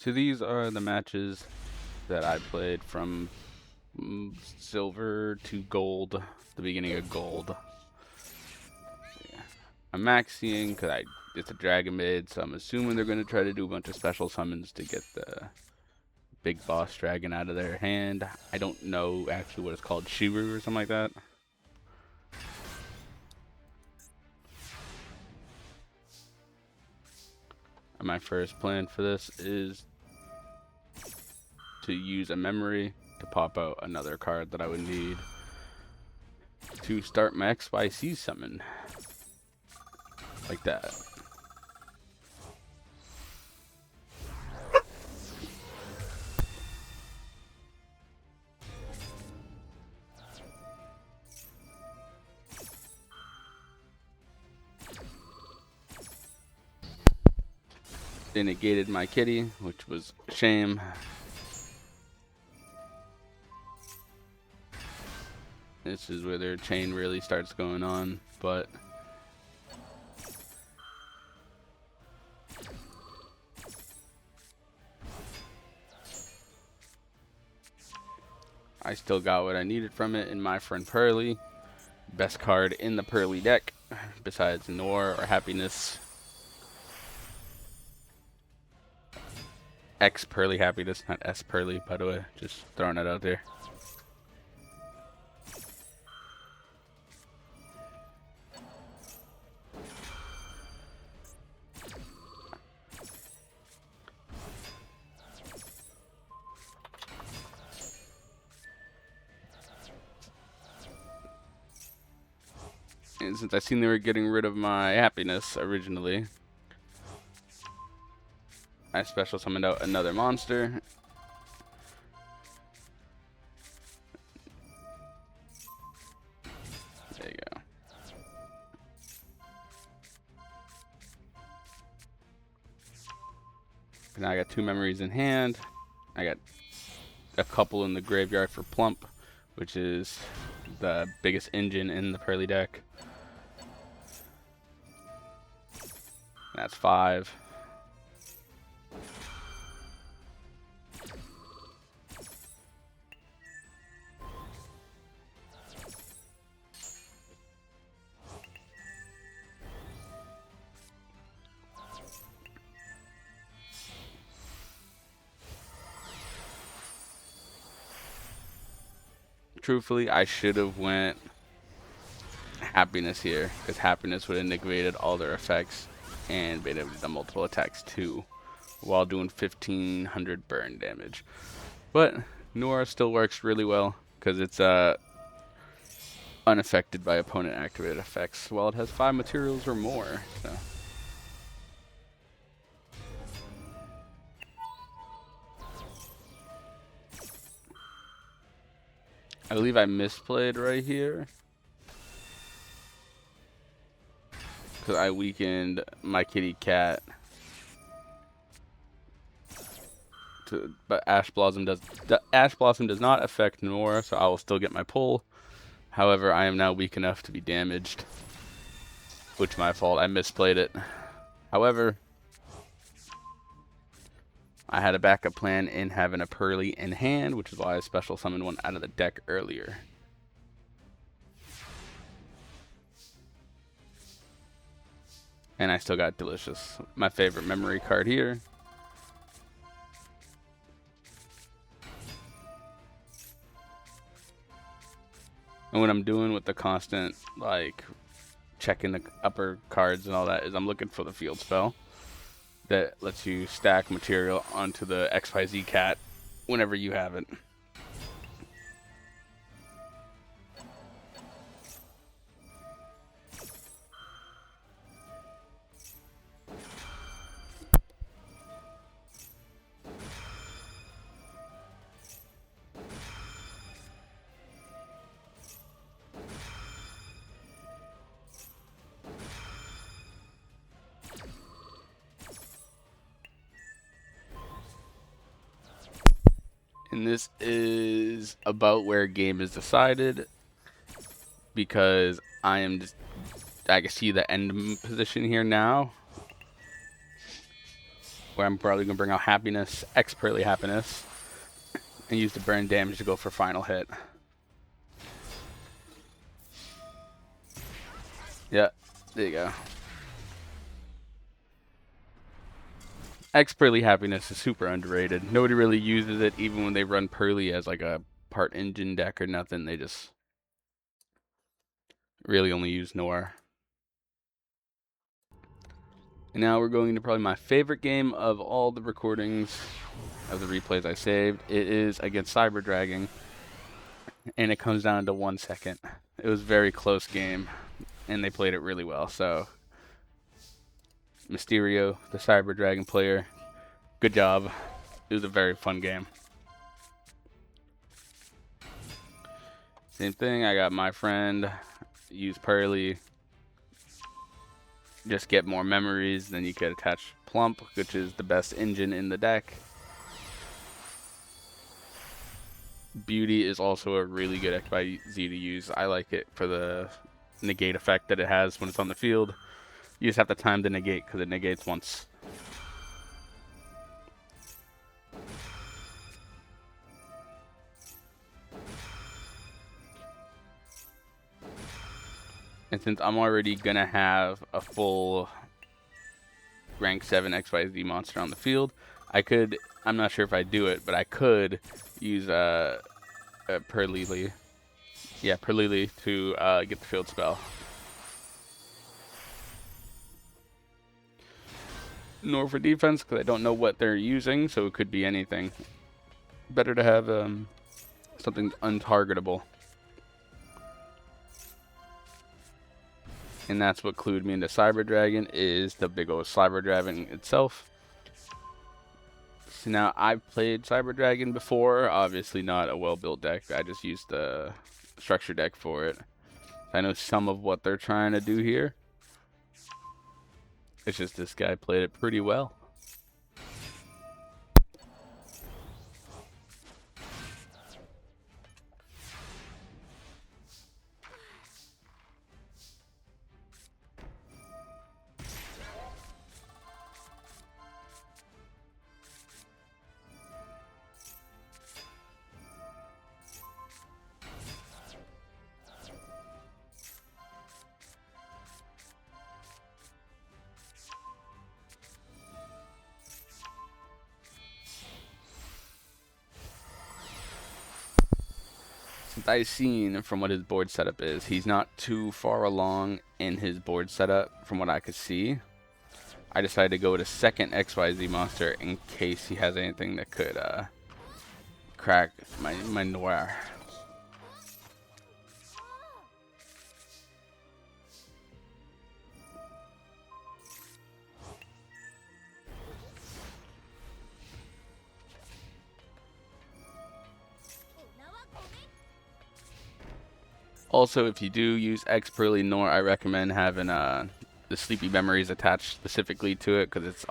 So these are the matches that I played from silver to gold, the beginning of gold. Yeah. I'm maxing because it's a dragon mid, so I'm assuming they're going to try to do a bunch of special summons to get the big boss dragon out of their hand. I don't know actually what it's called, Shiru or something like that. And my first plan for this is to use a memory to pop out another card that I would need to start my XYZ summon. Like that. They negated my kitty, which was a shame. This is where their chain really starts going on, but I still got what I needed from it in my friend Purrely. Best card in the Purrely deck, besides Noir or Happiness. X Purrely Happiness, not S Purrely, by the way. Just throwing that out there. And since I seen they were getting rid of my Happiness originally, I special summoned out another monster. There you go. Now I got 2 memories in hand. I got a couple in the graveyard for Plump, which is the biggest engine in the Purrely deck. That's 5. Truthfully, I should have went Happiness here, because Happiness would have negated all their effects and been able to do multiple attacks too, while doing 1500 burn damage. But Noir still works really well because it's unaffected by opponent activated effects, while it has 5 materials or more. So. I believe I misplayed right here, because I weakened my kitty cat. But Ash Blossom does not affect Noir, so I will still get my pull. However, I am now weak enough to be damaged, which my fault. I misplayed it. However, I had a backup plan in having a Purrely in hand, which is why I special summoned one out of the deck earlier. And I still got Delicious, my favorite memory card here. And what I'm doing with the constant, like, checking the upper cards and all that is I'm looking for the field spell that lets you stack material onto the XYZ cat whenever you have it. And this is about where a game is decided, because I can see the end position here now. where I'm probably going to bring out Happiness, X Purrely Happiness, and use the burn damage to go for final hit. Yeah, there you go. X Purrely Happiness is super underrated. Nobody really uses it, even when they run Purrely as like a part engine deck or nothing. They just really only use Noir. And now we're going to probably my favorite game of all the recordings of the replays I saved. It is against Cyber Dragon, and it comes down to 1 second. It was a very close game, and they played it really well. So, Mysterio, the Cyber Dragon player, good job. It was a very fun game. Same thing, I got my friend, use Purrely, just get more memories. Then you could attach Plump, which is the best engine in the deck. Beauty is also a really good XYZ to use. I like it for the negate effect that it has when it's on the field. You just have to time the negate because it negates once. And since I'm already gonna have a full rank 7 XYZ monster on the field, I could, I'm not sure if I do it, but I could use Purrely. Yeah, Purrely to get the field spell. Nor for defense, because I don't know what they're using, so it could be anything. Better to have something untargetable. And that's what clued me into Cyber Dragon, is the big old Cyber Dragon itself. So now, I've played Cyber Dragon before, obviously not a well-built deck. I just used the structure deck for it. I know some of what they're trying to do here. It's just this guy played it pretty well. Since I've seen from what his board setup is, he's not too far along in his board setup from what I could see. I decided to go with a second XYZ monster in case he has anything that could crack my Noir. Also, if you do use X Purrely Noir, I recommend having the Sleepy Memories attached specifically to it, because it's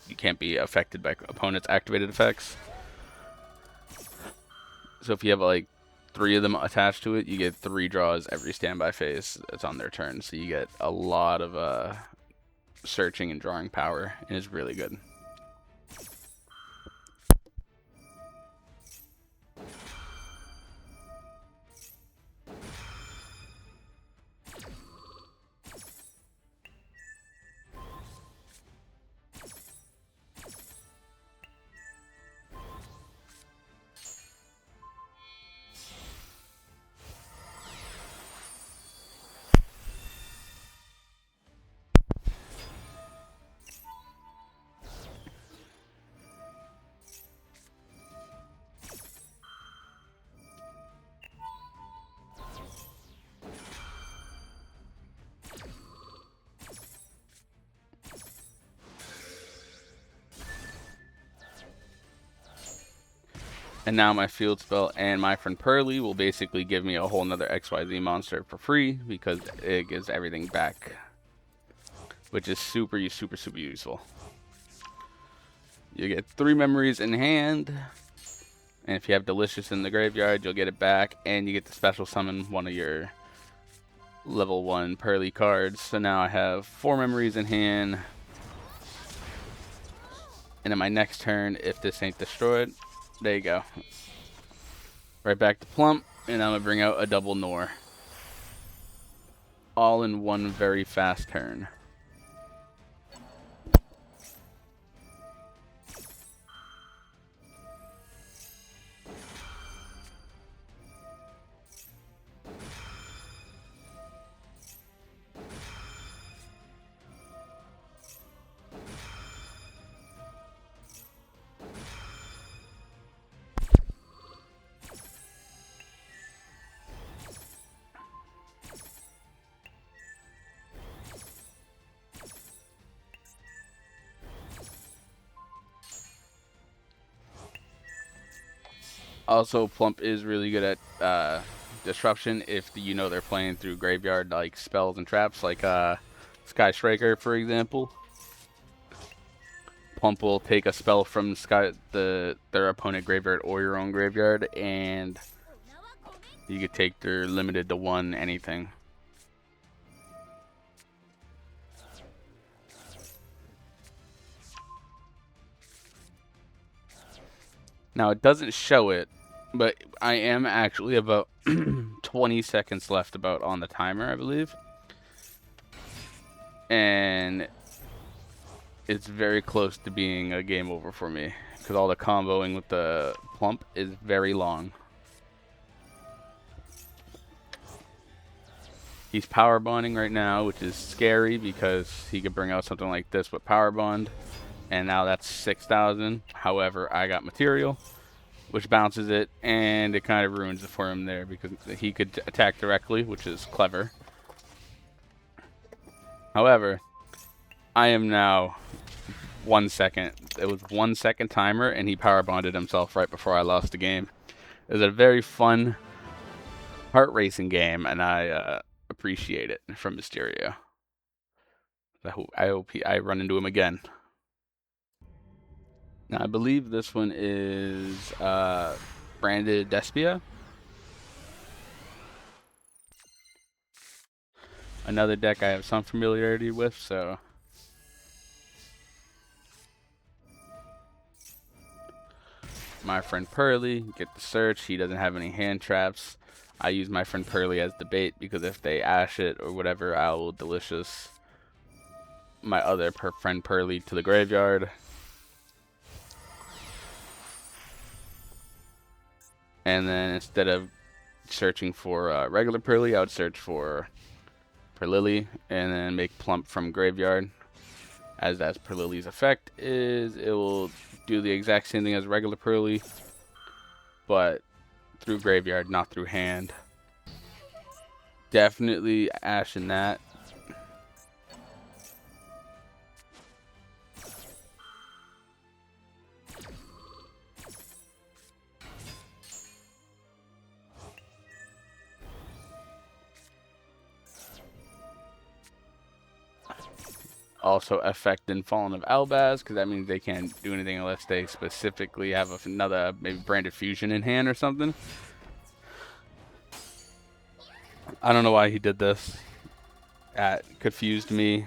you can't be affected by opponents' activated effects. So if you have like 3 of them attached to it, you get 3 draws every standby phase that's on their turn. So you get a lot of searching and drawing power, and it's really good. And now my field spell and my friend Purrely will basically give me a whole nother XYZ monster for free, because it gives everything back, which is super useful. You get 3 memories in hand, and if you have Delicious in the graveyard, you'll get it back, and you get to special summon one of your level 1 Purrely cards. So now I have 4 memories in hand. And then my next turn, if this ain't destroyed, there you go. Right back to plump, and I'm going to bring out a double Noir. All in one very fast turn. Also, Plump is really good at disruption if you know they're playing through graveyard like spells and traps, like Sky Striker, for example. Plump will take a spell from their opponent graveyard or your own graveyard, and you could take their limited to one anything. Now it doesn't show it, but I am actually about 20 seconds left about on the timer, I believe. And it's very close to being a game over for me, because all the comboing with the Plump is very long. He's power bonding right now, which is scary because he could bring out something like this with power bond, and now that's 6,000. However, I got material, which bounces it, and it kind of ruins it for him there because he could attack directly, which is clever. However, I am now 1 second. It was 1 second timer, and he power bonded himself right before I lost the game. It was a very fun, heart racing game, and I appreciate it from Mysterio. I hope I run into him again. Now, I believe this one is branded Despia. Another deck I have some familiarity with, so my friend Purrely, get the search. He doesn't have any hand traps. I use my friend Purrely as the bait because if they ash it or whatever, I will delicious my other friend Purrely to the graveyard. And then instead of searching for regular Purrely, I would search for Purrely and then make Plump from graveyard. As Purrely's effect is, it will do the exact same thing as regular Purrely, but through graveyard, not through hand. Definitely ash in that. Also effect in Fallen of Albaz, because that means they can't do anything unless they specifically have another maybe branded fusion in hand or something. I don't know why he did this. That confused me.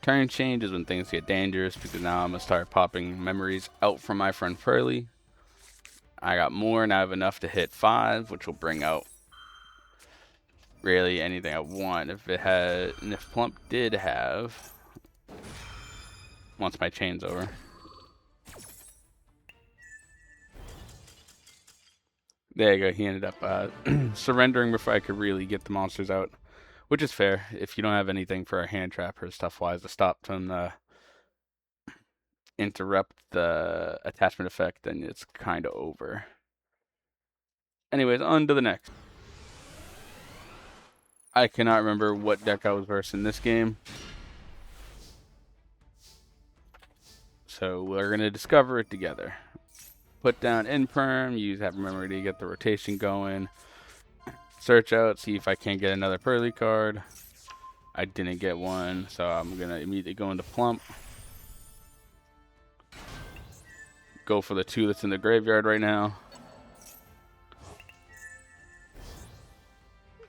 Turn change is when things get dangerous, because now I'm going to start popping memories out from my friend Purrely. I got more, and I have enough to hit 5, which will bring out really anything I want. If it had, and if Plump did have, once my chain's over. There you go, he ended up surrendering before I could really get the monsters out, which is fair. If you don't have anything for a hand trap or stuff-wise to stop them interrupt the attachment effect, then it's kind of over. Anyways, on to the next. I cannot remember what deck I was versed in this game, so we're going to discover it together. Put down Imperm, have memory to get the rotation going. Search out, see if I can't get another Purrely card. I didn't get one, so I'm going to immediately go into Plump. Go for the 2 that's in the graveyard right now.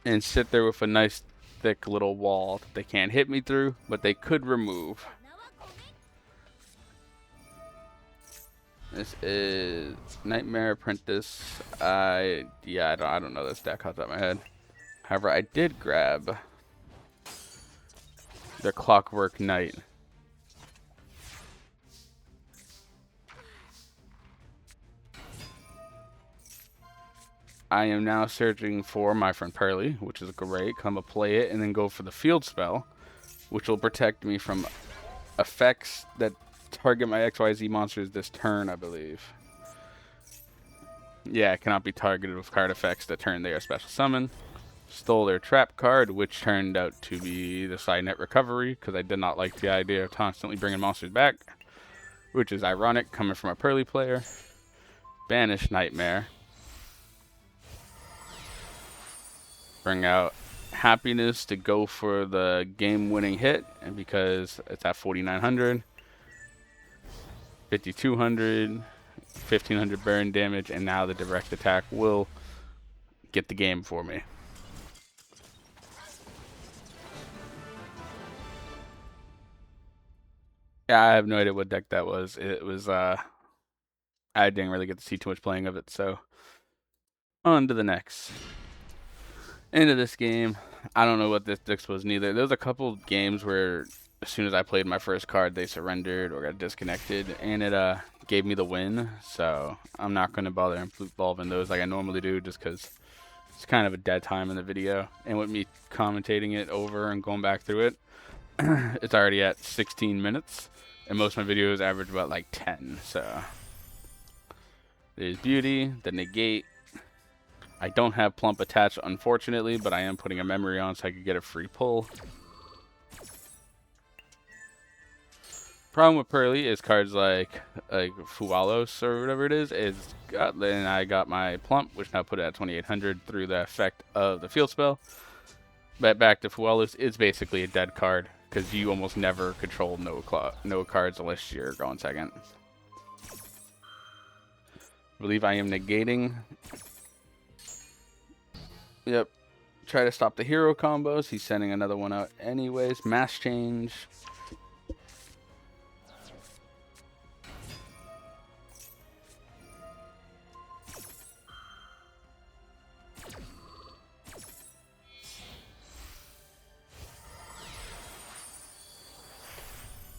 And sit there with a nice thick little wall that they can't hit me through, but they could remove. This is Nightmare Apprentice. I don't know this deck off the top of my head. However, I did grab the Clockwork Knight. I am now searching for my friend Purrely, which is great. I'm gonna play it and then go for the field spell, which will protect me from effects that target my XYZ monsters this turn, I believe. Yeah, it cannot be targeted with card effects that turn their special summon. Stole their trap card, which turned out to be the side net recovery, because I did not like the idea of constantly bringing monsters back, which is ironic coming from a Purrely player. Banish Nightmare. Bring out Happiness to go for the game-winning hit, and because it's at 4,900, 5,200, 1,500 burn damage, and now the direct attack will get the game for me. Yeah, I have no idea what deck that was. It was, I didn't really get to see too much playing of it, so on to the next. Into this game, I don't know what this deck was neither. There was a couple games where as soon as I played my first card, they surrendered or got disconnected, and it gave me the win. So I'm not going to bother involving those like I normally do, just because it's kind of a dead time in the video. And with me commentating it over and going back through it, it's already at 16 minutes, and most of my videos average about like 10. So there's Beauty, the Negate. I don't have Plump attached, unfortunately, but I am putting a memory on so I could get a free pull. Problem with Purrely is cards like Fualos or whatever it is then I got my Plump, which now put it at 2,800 through the effect of the field spell. But back to Fualos, it's basically a dead card because you almost never control no cards unless you're going second. I believe I am negating. Yep. Try to stop the hero combos. He's sending another one out anyways. Mass change.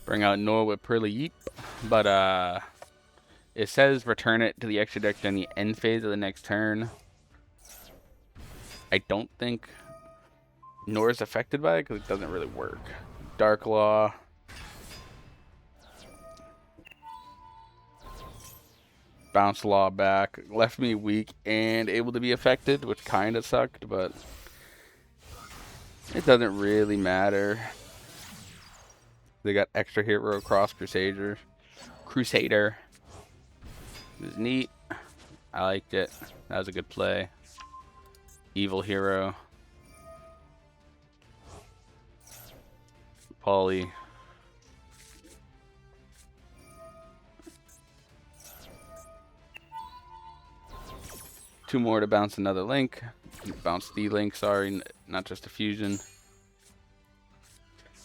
Bring out Noir with Purrely Yeep. But it says return it to the extra deck during the end phase of the next turn. I don't think Noir is affected by it because it doesn't really work. Dark Law. Bounce Law back. Left me weak and able to be affected, which kind of sucked, but it doesn't really matter. They got extra hero Cross Crusader. It was neat. I liked it. That was a good play. Evil Hero. Pauly. Two more to bounce another link. Bounce the link, sorry, not just a fusion.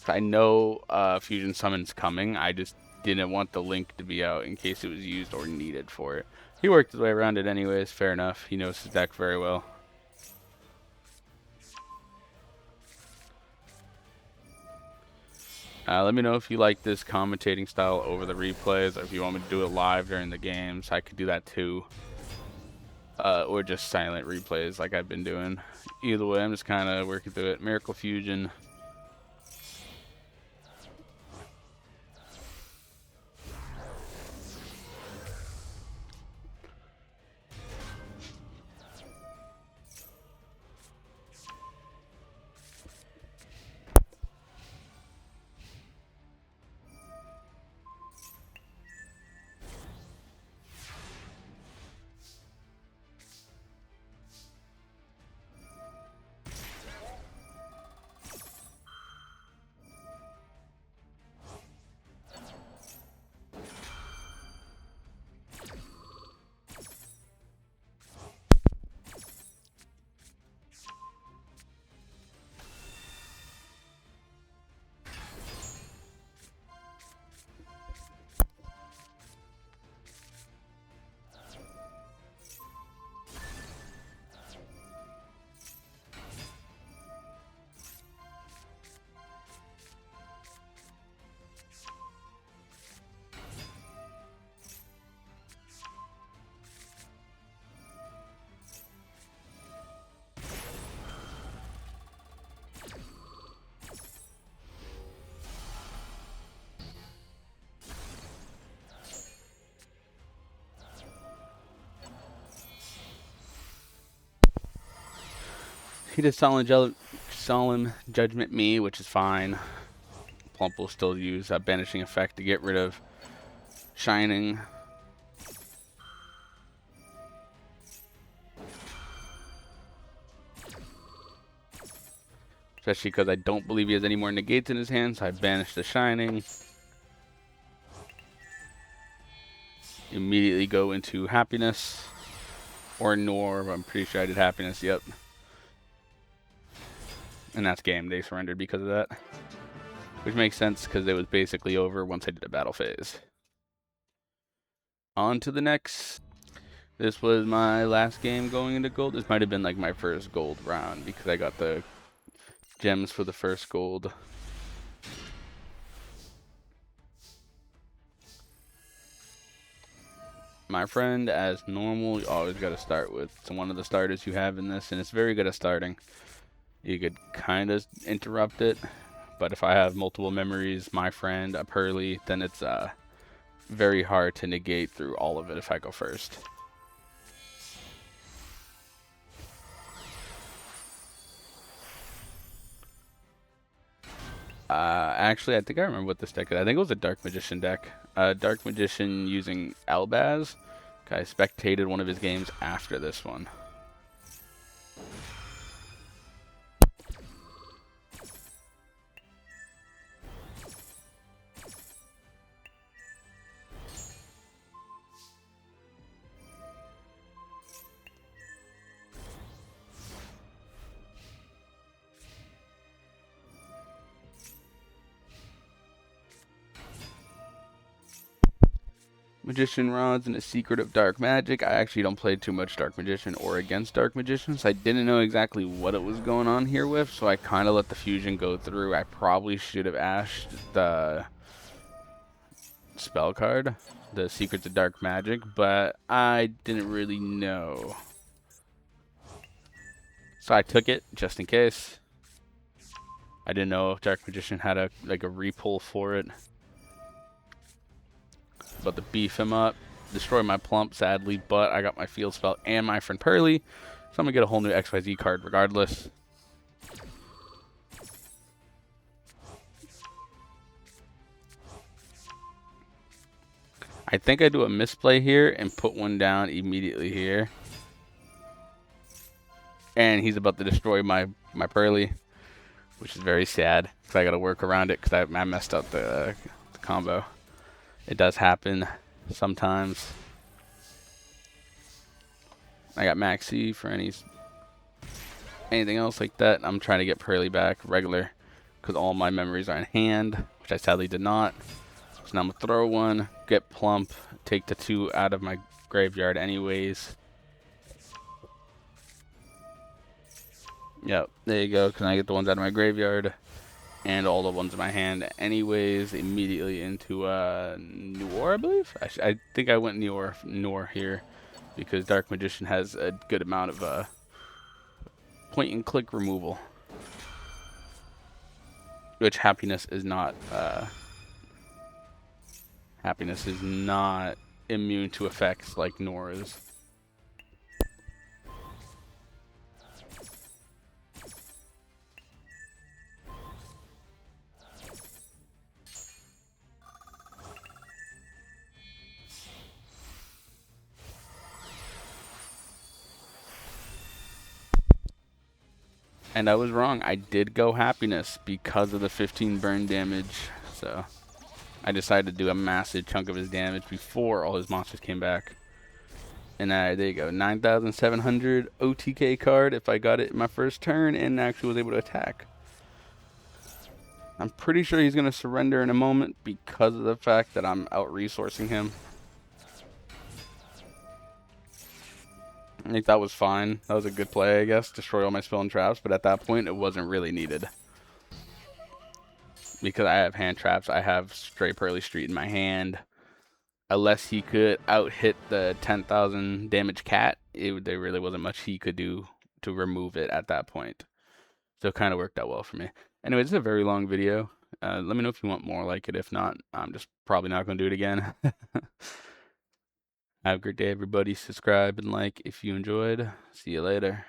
I know fusion summon's coming. I just didn't want the link to be out in case it was used or needed for it. He worked his way around it anyways. Fair enough. He knows his deck very well. Let me know if you like this commentating style over the replays, or if you want me to do it live during the games. I could do that too. Or just silent replays like I've been doing. Either way, I'm just kind of working through it. Miracle Fusion. He did solemn judgment me, which is fine. Plump will still use a banishing effect to get rid of shining. Especially because I don't believe he has any more negates in his hand, so I banish the shining. Immediately go into happiness. Or Noir, I'm pretty sure I did happiness, yep. And that's game, they surrendered because of that. Which makes sense, because it was basically over once I did a battle phase. On to the next. This was my last game going into gold. This might have been like my first gold round, because I got the gems for the first gold. My friend, as normal, you always got to start with one of the starters you have in this, and it's very good at starting. You could kind of interrupt it, but if I have multiple memories, my friend, a Purrely, then it's very hard to negate through all of it if I go first. Actually, I think I remember what this deck is. I think it was a Dark Magician deck. Dark Magician using Albaz. I spectated one of his games after this one. Magician Rods and a Secret of Dark Magic. I actually don't play too much Dark Magician or against Dark Magician, so I didn't know exactly what it was going on here with, so I kind of let the fusion go through. I probably should have ashed the spell card, the Secrets of Dark Magic, but I didn't really know. So I took it just in case. I didn't know if Dark Magician had a repull for it. About to beef him up, destroy my Plump, sadly, but I got my field spell and my friend Purrely, so I'm gonna get a whole new XYZ card regardless. I think I do a misplay here and put one down immediately here. And he's about to destroy my Purrely, which is very sad, because I gotta work around it, because I messed up the combo. It does happen sometimes. I got Maxi for anything else like that. I'm trying to get Purrely back regular, because all my memories are in hand, which I sadly did not. So now I'm gonna throw one, get Plump, take the 2 out of my graveyard anyways. Yep, there you go, because I get the ones out of my graveyard and all the ones in my hand anyways, immediately into Noir, I believe? I think I went Noir here, because Dark Magician has a good amount of point and click removal, which happiness is not immune to effects like Noir is. And I was wrong. I did go happiness because of the 15 burn damage. So I decided to do a massive chunk of his damage before all his monsters came back. And there you go. 9,700 OTK card if I got it in my first turn and actually was able to attack. I'm pretty sure he's going to surrender in a moment because of the fact that I'm out-resourcing him. I think that was fine. That was a good play, I guess. Destroy all my spell and traps, but at that point, it wasn't really needed. Because I have hand traps, I have straight Purrely Street in my hand. Unless he could out-hit the 10,000 damage cat, there really wasn't much he could do to remove it at that point. So it kind of worked out well for me. Anyway, this is a very long video. Let me know if you want more like it. If not, I'm just probably not going to do it again. Have a great day, everybody. Subscribe and like if you enjoyed. See you later.